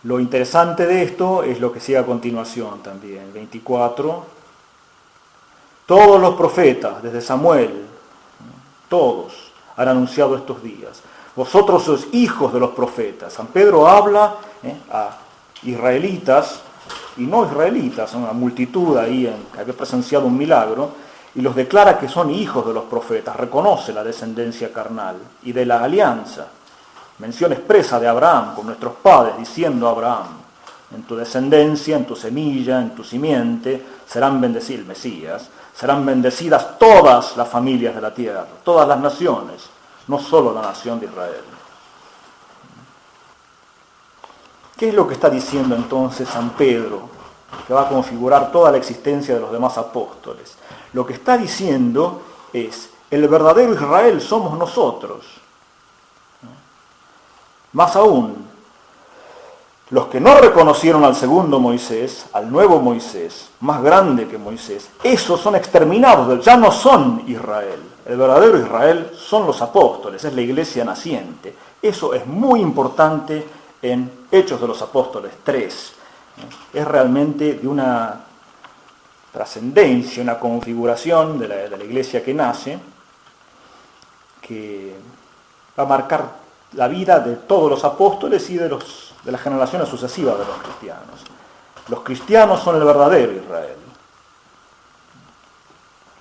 Lo interesante de esto es lo que sigue a continuación también, 24. Todos los profetas, desde Samuel, todos han anunciado estos días. Vosotros sois hijos de los profetas. San Pedro habla a israelitas y no israelitas, una multitud ahí que había presenciado un milagro, y los declara que son hijos de los profetas, reconoce la descendencia carnal y de la alianza. Mención expresa de Abraham con nuestros padres, diciendo a Abraham, en tu descendencia, en tu semilla, en tu simiente, serán bendecidos, el Mesías, serán bendecidas todas las familias de la tierra, todas las naciones, no solo la nación de Israel. ¿Qué es lo que está diciendo entonces San Pedro, que va a configurar toda la existencia de los demás apóstoles? Lo que está diciendo es, el verdadero Israel somos nosotros. Más aún, los que no reconocieron al segundo Moisés, al nuevo Moisés, más grande que Moisés, esos son exterminados, ya no son Israel. El verdadero Israel son los apóstoles, es la iglesia naciente. Eso es muy importante en Hechos de los Apóstoles 3. Es realmente de una trascendencia, una configuración de la iglesia que nace, que va a marcar la vida de todos los apóstoles y de las generaciones sucesivas de los cristianos. Los cristianos son el verdadero Israel.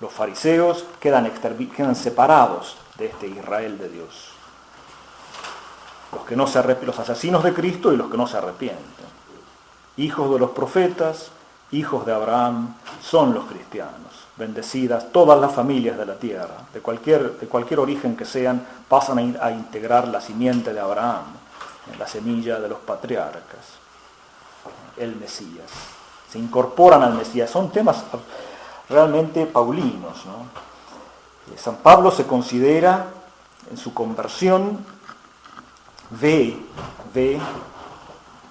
Los fariseos quedan separados de este Israel de Dios. Los asesinos de Cristo y los que no se arrepienten. Hijos de los profetas, hijos de Abraham, son los cristianos. Bendecidas todas las familias de la tierra, de cualquier origen que sean, pasan a integrar la simiente de Abraham, la semilla de los patriarcas, el Mesías. Se incorporan al Mesías. Son temas realmente paulinos, ¿no? San Pablo se considera, en su conversión, ve,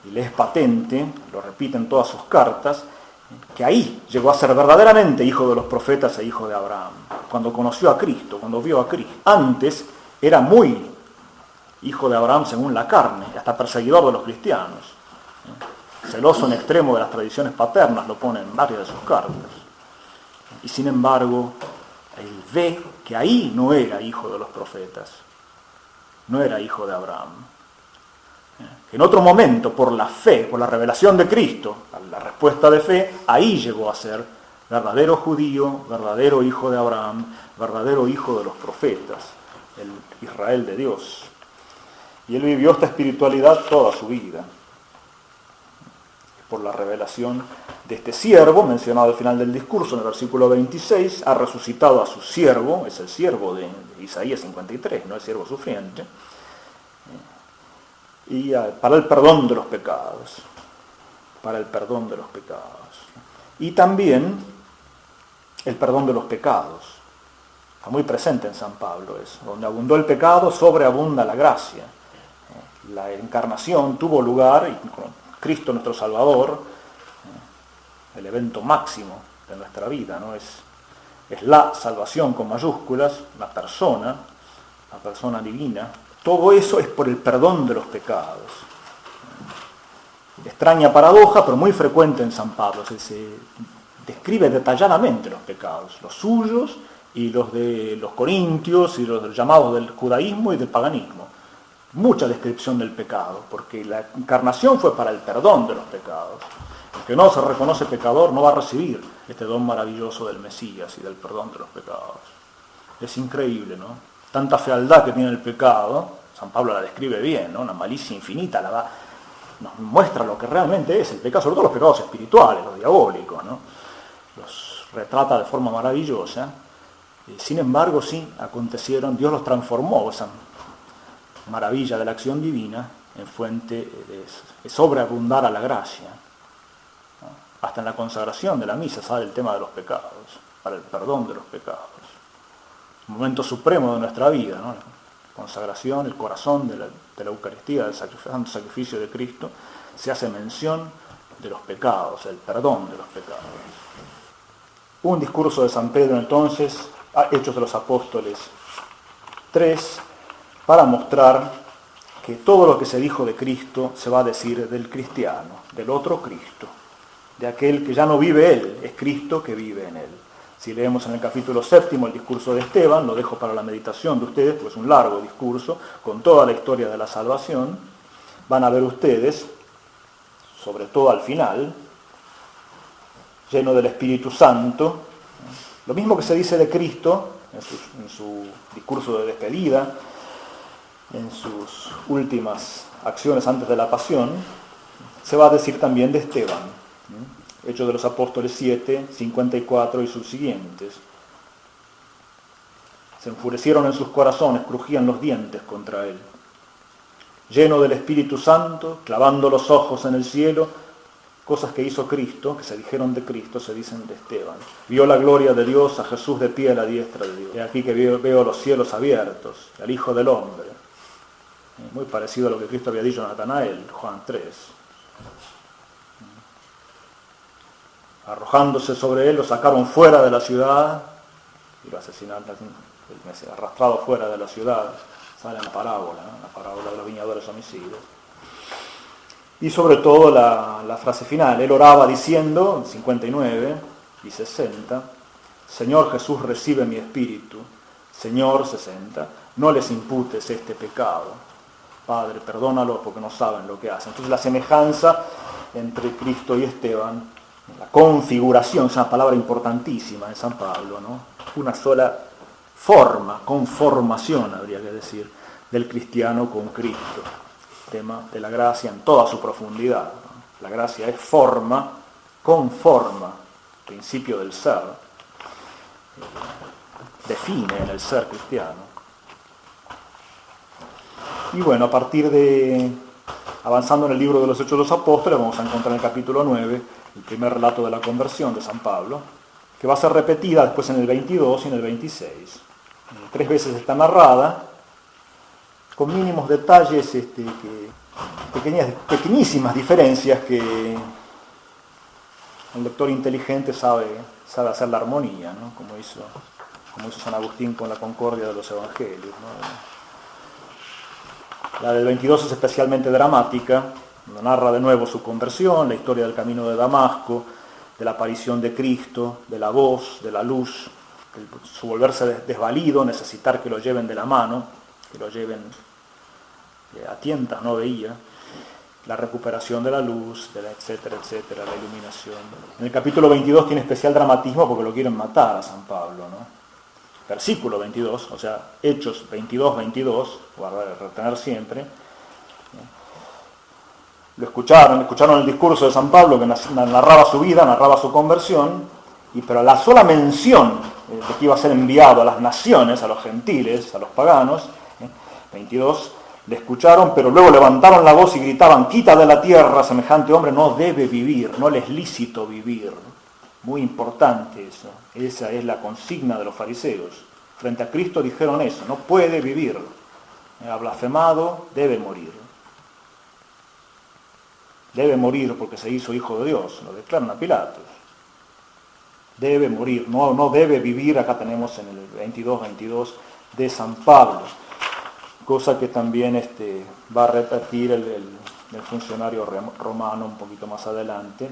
y le es patente, lo repite en todas sus cartas, que ahí llegó a ser verdaderamente hijo de los profetas e hijo de Abraham, cuando conoció a Cristo, cuando vio a Cristo. Antes era muy hijo de Abraham según la carne, hasta perseguidor de los cristianos. Celoso en extremo de las tradiciones paternas, lo pone en varias de sus cartas. Y sin embargo, él ve que ahí no era hijo de los profetas, no era hijo de Abraham. En otro momento, por la fe, por la revelación de Cristo, la respuesta de fe, ahí llegó a ser verdadero judío, verdadero hijo de Abraham, verdadero hijo de los profetas, el Israel de Dios. Y él vivió esta espiritualidad toda su vida. Por la revelación de este siervo, mencionado al final del discurso, en el versículo 26, ha resucitado a su siervo, es el siervo de Isaías 53, no el siervo sufriente, y para el perdón de los pecados, para el perdón de los pecados. Y también el perdón de los pecados. Está muy presente en San Pablo eso. Donde abundó el pecado, sobreabunda la gracia. La encarnación tuvo lugar, y con Cristo nuestro Salvador, el evento máximo de nuestra vida, ¿no? Es la salvación con mayúsculas, la persona divina. Todo eso es por el perdón de los pecados. Extraña paradoja, pero muy frecuente en San Pablo. Se describe detalladamente los pecados, los suyos y los de los corintios y los llamados del judaísmo y del paganismo. Mucha descripción del pecado, porque la encarnación fue para el perdón de los pecados. El que no se reconoce pecador no va a recibir este don maravilloso del Mesías y del perdón de los pecados. Es increíble, ¿no? Tanta fealdad que tiene el pecado, San Pablo la describe bien, ¿no? Una malicia infinita, nos muestra lo que realmente es el pecado, sobre todo los pecados espirituales, los diabólicos, ¿no? Los retrata de forma maravillosa. Sin embargo, sí, acontecieron, Dios los transformó, esa maravilla de la acción divina, en fuente de sobreabundar a la gracia, ¿no? Hasta en la consagración de la misa sale el tema de los pecados, para el perdón de los pecados. Momento supremo de nuestra vida, ¿no? La consagración, el corazón de la Eucaristía, del santo sacrificio de Cristo, se hace mención de los pecados, el perdón de los pecados. Un discurso de San Pedro entonces, Hechos de los Apóstoles 3, para mostrar que todo lo que se dijo de Cristo se va a decir del cristiano, del otro Cristo, de aquel que ya no vive él, es Cristo que vive en él. Si leemos en el capítulo 7 el discurso de Esteban, lo dejo para la meditación de ustedes, porque es un largo discurso con toda la historia de la salvación, van a ver ustedes, sobre todo al final, lleno del Espíritu Santo, lo mismo que se dice de Cristo en su discurso de despedida, en sus últimas acciones antes de la pasión, se va a decir también de Esteban. Hechos de los Apóstoles 7, 54 y sus siguientes. Se enfurecieron en sus corazones, crujían los dientes contra él. Lleno del Espíritu Santo, clavando los ojos en el cielo, cosas que hizo Cristo, que se dijeron de Cristo, se dicen de Esteban. Vio la gloria de Dios, a Jesús de pie a la diestra de Dios. Y aquí que veo los cielos abiertos, al Hijo del Hombre. Muy parecido a lo que Cristo había dicho a Natanael, Juan 3. Arrojándose sobre él, lo sacaron fuera de la ciudad y lo asesinaron, arrastrado fuera de la ciudad. Sale en la parábola, ¿no? La parábola de los viñadores homicidas. Y sobre todo la frase final, él oraba diciendo, en 59 y 60, Señor Jesús, recibe mi espíritu. Señor, 60, no les imputes este pecado. Padre, perdónalo porque no saben lo que hacen. Entonces la semejanza entre Cristo y Esteban, la configuración, es una palabra importantísima en San Pablo, ¿no? Una sola forma, conformación habría que decir, del cristiano con Cristo. Tema de la gracia en toda su profundidad, ¿no? La gracia es forma, conforma, principio del ser, define en el ser cristiano. Y bueno, a partir de, avanzando en el libro de los Hechos de los Apóstoles, vamos a encontrar en el capítulo 9 el primer relato de la conversión de San Pablo, que va a ser repetida después en el 22 y en el 26. 3 veces está narrada, con mínimos detalles, pequeñísimas diferencias que un lector inteligente sabe hacer la armonía, ¿no? Como hizo San Agustín con la concordia de los evangelios, ¿no? La del 22 es especialmente dramática, narra de nuevo su conversión, la historia del camino de Damasco, de la aparición de Cristo, de la voz, de la luz, su volverse desvalido, necesitar que lo lleven de la mano, que lo lleven a tientas, no veía, la recuperación de la luz, etcétera, etcétera, la iluminación. En el capítulo 22 tiene especial dramatismo porque lo quieren matar a San Pablo, ¿no? Versículo 22, o sea, Hechos 22, 22, guardar, retener siempre. Lo escucharon el discurso de San Pablo que narraba su vida, narraba su conversión, pero la sola mención de que iba a ser enviado a las naciones, a los gentiles, a los paganos, 22, le escucharon, pero luego levantaron la voz y gritaban, quita de la tierra, semejante hombre no debe vivir, no le es lícito vivir. Muy importante eso, esa es la consigna de los fariseos. Frente a Cristo dijeron eso, no puede vivir, ha blasfemado, debe morir. Debe morir porque se hizo hijo de Dios, lo declaran a Pilatos. Debe morir, no debe vivir, acá tenemos en el 22 de San Pablo, cosa que también va a repetir el funcionario romano un poquito más adelante.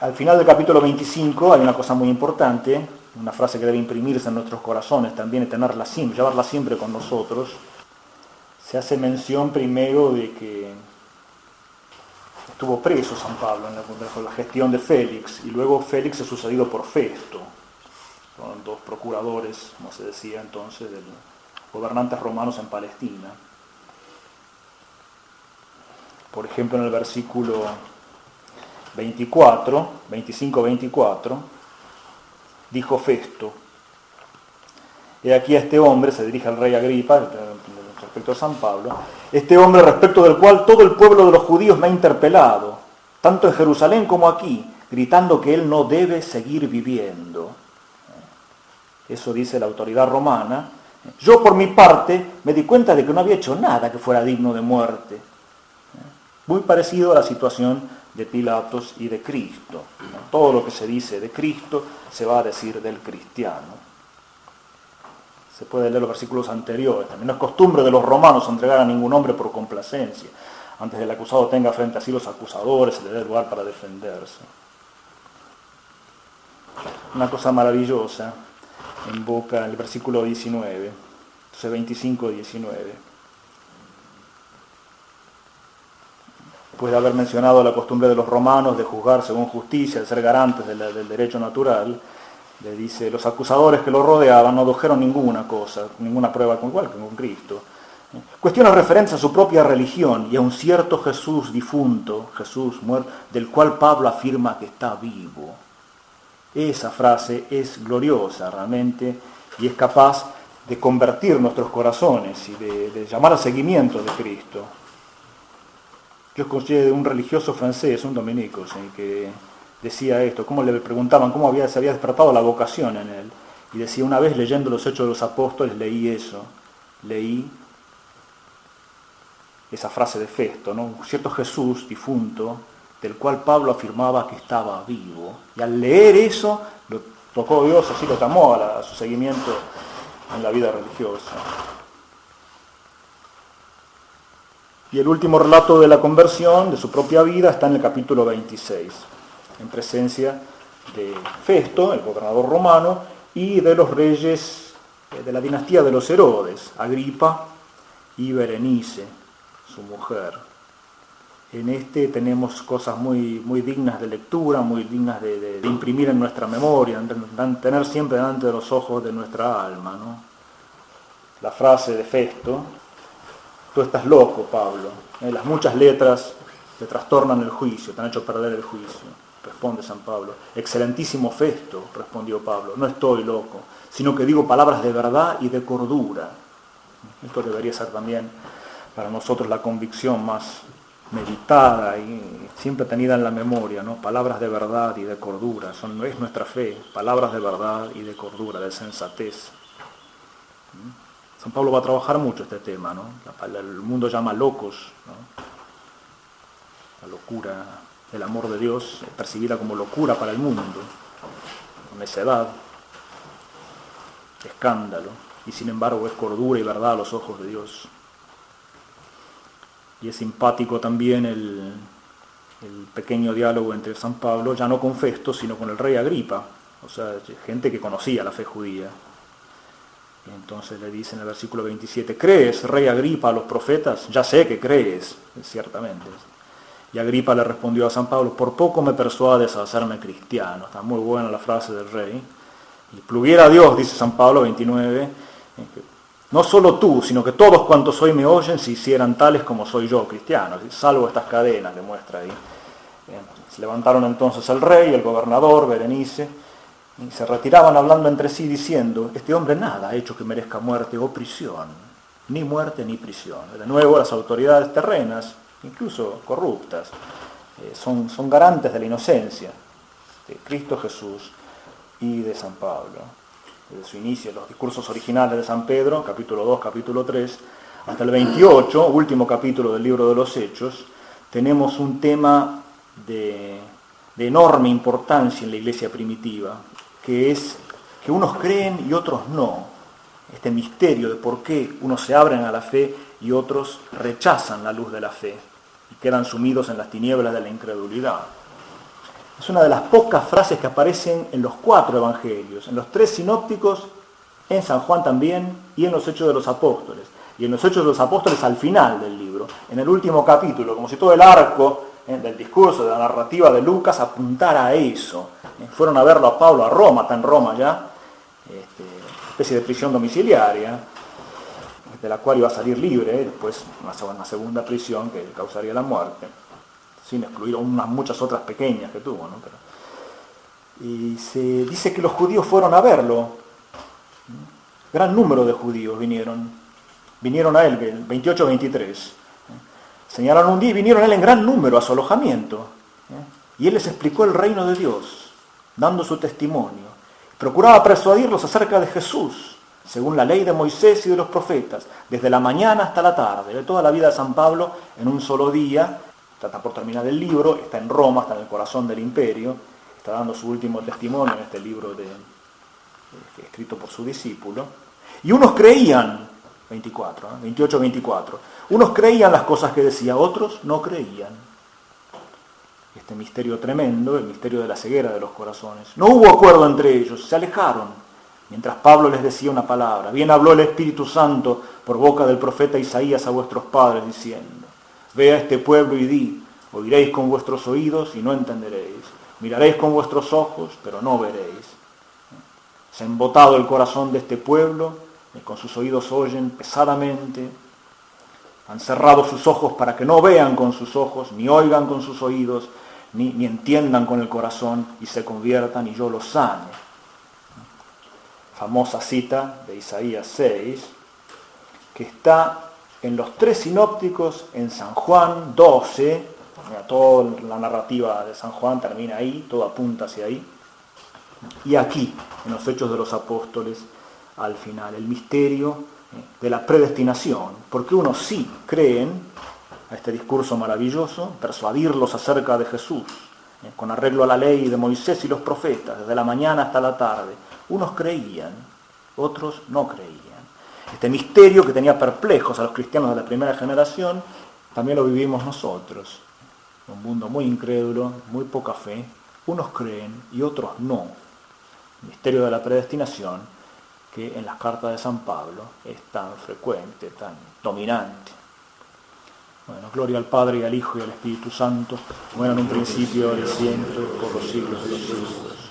Al final del capítulo 25 hay una cosa muy importante, una frase que debe imprimirse en nuestros corazones también y tenerla siempre, llevarla siempre con nosotros. Se hace mención primero de que estuvo preso San Pablo bajo la gestión de Félix, y luego Félix es sucedido por Festo. Son 2 procuradores, como se decía entonces, de los gobernantes romanos en Palestina. Por ejemplo, en el versículo 25-24, dijo Festo, he aquí a este hombre, se dirige al rey Agripa, respecto a San Pablo, este hombre respecto del cual todo el pueblo de los judíos me ha interpelado, tanto en Jerusalén como aquí, gritando que él no debe seguir viviendo. Eso dice la autoridad romana. Yo por mi parte me di cuenta de que no había hecho nada que fuera digno de muerte. Muy parecido a la situación de Pilatos y de Cristo. Todo lo que se dice de Cristo se va a decir del cristiano. Se puede leer los versículos anteriores. También no es costumbre de los romanos entregar a ningún hombre por complacencia. Antes del acusado tenga frente a sí los acusadores, se le dé lugar para defenderse. Una cosa maravillosa invoca el versículo 19, entonces 25-19. Después de haber mencionado la costumbre de los romanos de juzgar según justicia, de ser garantes del derecho natural, le dice, los acusadores que lo rodeaban no adujeron ninguna cosa, ninguna prueba igual que con Cristo. Cuestiones referentes a su propia religión y a un cierto Jesús difunto, Jesús muerto, del cual Pablo afirma que está vivo. Esa frase es gloriosa realmente y es capaz de convertir nuestros corazones y de llamar al seguimiento de Cristo. Yo escuché de un religioso francés, un dominico, que decía esto, cómo le preguntaban cómo se había despertado la vocación en él. Y decía, una vez leyendo los Hechos de los Apóstoles leí eso, leí esa frase de Festo, ¿no? Un cierto Jesús difunto, del cual Pablo afirmaba que estaba vivo. Y al leer eso, lo tocó Dios, así lo llamó a su seguimiento en la vida religiosa. Y el último relato de la conversión, de su propia vida, está en el capítulo 26, en presencia de Festo, el gobernador romano, y de los reyes de la dinastía de los Herodes, Agripa y Berenice, su mujer. En este tenemos cosas muy, muy dignas de lectura, muy dignas de imprimir en nuestra memoria, de tener siempre delante de los ojos de nuestra alma, ¿no? La frase de Festo, tú estás loco, Pablo, las muchas letras te trastornan el juicio, te han hecho perder el juicio, responde San Pablo. Excelentísimo Festo, respondió Pablo, no estoy loco, sino que digo palabras de verdad y de cordura. Esto debería ser también para nosotros la convicción más meditada y siempre tenida en la memoria, ¿no? Palabras de verdad y de cordura, es nuestra fe, palabras de verdad y de cordura, de sensatez. San Pablo va a trabajar mucho este tema, ¿no? El mundo llama locos, ¿no? La locura, el amor de Dios es percibida como locura para el mundo, necedad, escándalo, y sin embargo es cordura y verdad a los ojos de Dios. Y es simpático también el pequeño diálogo entre San Pablo, ya no con Festo, sino con el rey Agripa, o sea, gente que conocía la fe judía. Y entonces le dice en el versículo 27, ¿crees, rey Agripa, a los profetas? Ya sé que crees, ciertamente. Y Agripa le respondió a San Pablo, por poco me persuades a hacerme cristiano. Está muy buena la frase del rey. Y pluguiera a Dios, dice San Pablo 29, no solo tú, sino que todos cuantos hoy me oyen se hicieran tales como soy yo, cristiano, salvo estas cadenas que muestra ahí. Se levantaron entonces el rey, el gobernador, Berenice, y se retiraban hablando entre sí diciendo, este hombre nada ha hecho que merezca muerte o prisión, ni muerte ni prisión. De nuevo las autoridades terrenas, incluso corruptas, son garantes de la inocencia de Cristo Jesús y de San Pablo. Desde su inicio, los discursos originales de San Pedro, capítulo 2, capítulo 3, hasta el 28, último capítulo del libro de los Hechos, tenemos un tema de enorme importancia en la iglesia primitiva, que es que unos creen y otros no. Este misterio de por qué unos se abren a la fe y otros rechazan la luz de la fe y quedan sumidos en las tinieblas de la incredulidad. Es una de las pocas frases que aparecen en los 4 evangelios, en los 3 sinópticos, en San Juan también y en los Hechos de los Apóstoles. Y en los Hechos de los Apóstoles al final del libro, en el último capítulo, como si todo el arco del discurso, de la narrativa de Lucas apuntara a eso. Fueron a verlo a Pablo a Roma, está en Roma ya, especie de prisión domiciliaria, de la cual iba a salir libre, después una segunda prisión que causaría la muerte, sin excluir unas muchas otras pequeñas que tuvo, ¿no? Y se dice que los judíos fueron a verlo, gran número de judíos vinieron a él, 28-23, señalaron un día y vinieron a él en gran número a su alojamiento, y él les explicó el reino de Dios, dando su testimonio, procuraba persuadirlos acerca de Jesús, según la ley de Moisés y de los profetas, desde la mañana hasta la tarde, de toda la vida de San Pablo en un solo día. Está por terminar el libro, está en Roma, está en el corazón del imperio, está dando su último testimonio en este libro escrito por su discípulo. Y unos creían, 24, 28, 24, unos creían las cosas que decía, otros no creían. Este misterio tremendo, el misterio de la ceguera de los corazones. No hubo acuerdo entre ellos, se alejaron. Mientras Pablo les decía una palabra, bien habló el Espíritu Santo por boca del profeta Isaías a vuestros padres, diciendo, ve a este pueblo y di, oiréis con vuestros oídos y no entenderéis, miraréis con vuestros ojos, pero no veréis. Se ha embotado el corazón de este pueblo, y con sus oídos oyen pesadamente, han cerrado sus ojos para que no vean con sus ojos, ni oigan con sus oídos, ni entiendan con el corazón y se conviertan y yo los sane. Famosa cita de Isaías 6, que está en los tres sinópticos, en San Juan 12, toda la narrativa de San Juan termina ahí, todo apunta hacia ahí, y aquí, en los Hechos de los Apóstoles, al final, el misterio de la predestinación, porque unos sí creen a este discurso maravilloso, persuadirlos acerca de Jesús, con arreglo a la ley de Moisés y los profetas, desde la mañana hasta la tarde. Unos creían, otros no creían. Este misterio que tenía perplejos a los cristianos de la primera generación, también lo vivimos nosotros. Un mundo muy incrédulo, muy poca fe. Unos creen y otros no. El misterio de la predestinación, que en las cartas de San Pablo es tan frecuente, tan dominante. Bueno, gloria al Padre, y al Hijo, y al Espíritu Santo, como era en un principio, ahora y siempre, por los siglos de los siglos.